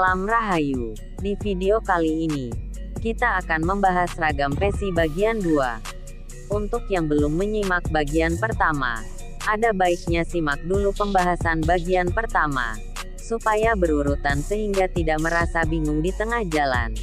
Salam Rahayu. Di video kali ini, kita akan membahas ragam pesi bagian 2. Untuk yang belum menyimak bagian pertama, ada baiknya simak dulu pembahasan bagian pertama, supaya berurutan sehingga tidak merasa bingung di tengah jalan.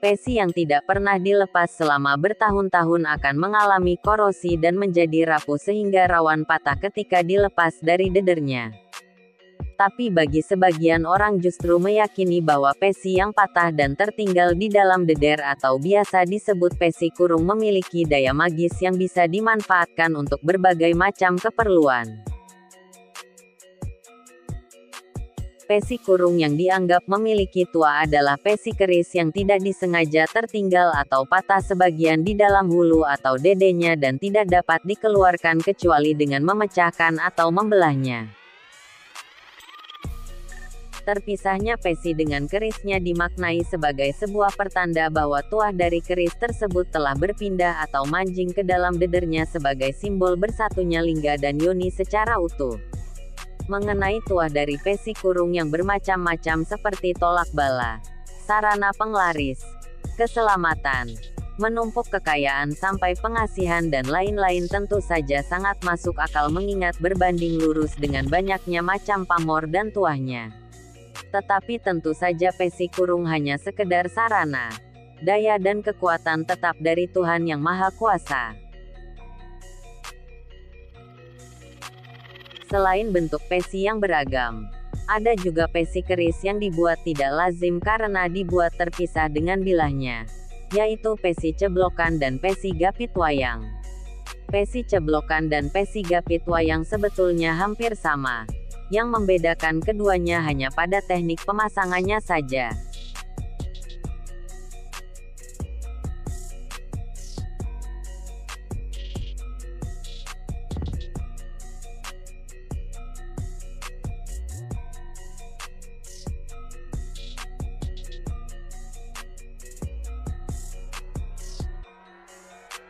Pesi yang tidak pernah dilepas selama bertahun-tahun akan mengalami korosi dan menjadi rapuh sehingga rawan patah ketika dilepas dari dedernya. Tapi bagi sebagian orang justru meyakini bahwa pesi yang patah dan tertinggal di dalam deder atau biasa disebut pesi kurung memiliki daya magis yang bisa dimanfaatkan untuk berbagai macam keperluan. Pesi kurung yang dianggap memiliki tuah adalah pesi keris yang tidak disengaja tertinggal atau patah sebagian di dalam hulu atau dedenya dan tidak dapat dikeluarkan kecuali dengan memecahkan atau membelahnya. Terpisahnya pesi dengan kerisnya dimaknai sebagai sebuah pertanda bahwa tuah dari keris tersebut telah berpindah atau manjing ke dalam dedernya sebagai simbol bersatunya lingga dan yoni secara utuh. Mengenai tuah dari pesi kurung yang bermacam-macam seperti tolak bala, sarana penglaris, keselamatan, menumpuk kekayaan sampai pengasihan dan lain-lain tentu saja sangat masuk akal mengingat berbanding lurus dengan banyaknya macam pamor dan tuahnya. Tetapi tentu saja pesi kurung hanya sekedar sarana, daya dan kekuatan tetap dari Tuhan Yang Maha Kuasa. Selain bentuk pesi yang beragam, ada juga pesi keris yang dibuat tidak lazim karena dibuat terpisah dengan bilahnya, yaitu pesi ceblokan dan pesi gapit wayang. Pesi ceblokan dan pesi gapit wayang sebetulnya hampir sama, yang membedakan keduanya hanya pada teknik pemasangannya saja.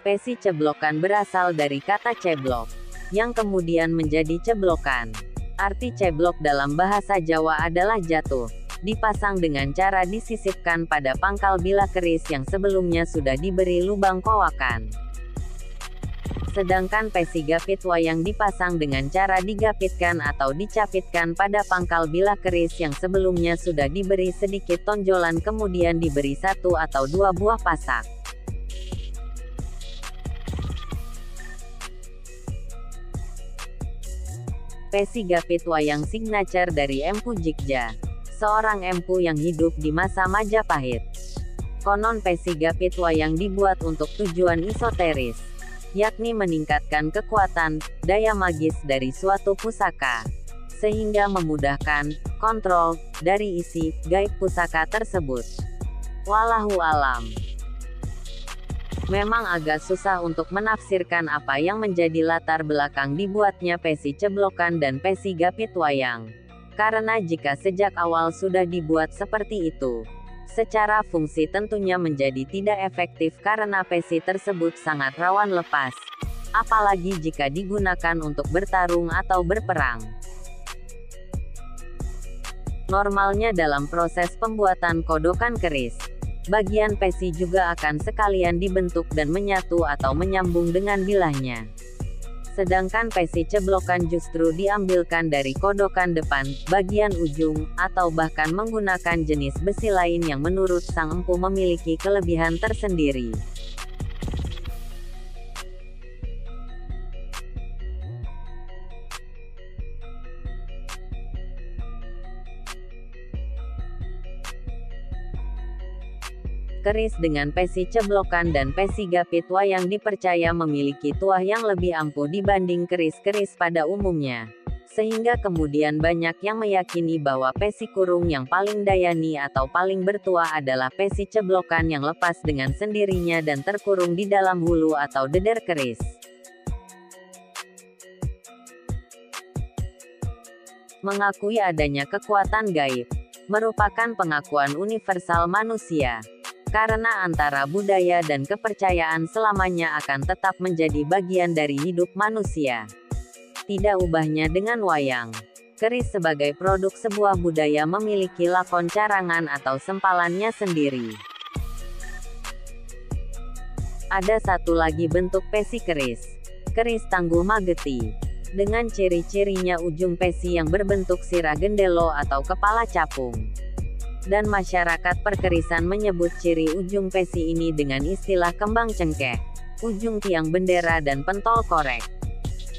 Pesi ceblokan berasal dari kata ceblok, yang kemudian menjadi ceblokan. Arti ceblok dalam bahasa Jawa adalah jatuh, dipasang dengan cara disisipkan pada pangkal bilah keris yang sebelumnya sudah diberi lubang kowakan. Sedangkan pesi gapit wayang dipasang dengan cara digapitkan atau dicapitkan pada pangkal bilah keris yang sebelumnya sudah diberi sedikit tonjolan kemudian diberi satu atau dua buah pasak. Pesi gapit wayang signature dari Empu Jigja, seorang empu yang hidup di masa Majapahit. Konon pesi gapit wayang dibuat untuk tujuan esoteris, yakni meningkatkan kekuatan, daya magis dari suatu pusaka, sehingga memudahkan kontrol dari isi gaib pusaka tersebut. Wallahu alam. Memang agak susah untuk menafsirkan apa yang menjadi latar belakang dibuatnya pesi ceblokan dan pesi gapit wayang. Karena jika sejak awal sudah dibuat seperti itu, secara fungsi tentunya menjadi tidak efektif karena pesi tersebut sangat rawan lepas. Apalagi jika digunakan untuk bertarung atau berperang. Normalnya dalam proses pembuatan kodokan keris, bagian pesi juga akan sekalian dibentuk dan menyatu atau menyambung dengan bilahnya. Sedangkan pesi ceblokan justru diambilkan dari kodokan depan, bagian ujung, atau bahkan menggunakan jenis besi lain yang menurut sang empu memiliki kelebihan tersendiri. Keris dengan pesi ceblokan dan pesi gapit wayang dipercaya memiliki tuah yang lebih ampuh dibanding keris-keris pada umumnya. Sehingga kemudian banyak yang meyakini bahwa pesi kurung yang paling dayani atau paling bertuah adalah pesi ceblokan yang lepas dengan sendirinya dan terkurung di dalam hulu atau deder keris. Mengakui adanya kekuatan gaib merupakan pengakuan universal manusia, karena antara budaya dan kepercayaan selamanya akan tetap menjadi bagian dari hidup manusia. Tidak ubahnya dengan wayang. Keris sebagai produk sebuah budaya memiliki lakon carangan atau sempalannya sendiri. Ada satu lagi bentuk pesi keris. Keris Tangguh Mageti. Dengan ciri-cirinya ujung pesi yang berbentuk sirah gendelo atau kepala capung. Dan masyarakat perkerisan menyebut ciri ujung pesi ini dengan istilah kembang cengkeh, ujung tiang bendera dan pentol korek.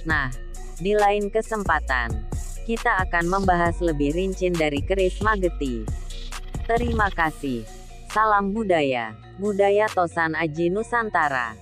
Nah, di lain kesempatan, kita akan membahas lebih rinci dari keris Mageti. Terima kasih. Salam budaya. Budaya Tosan Aji Nusantara.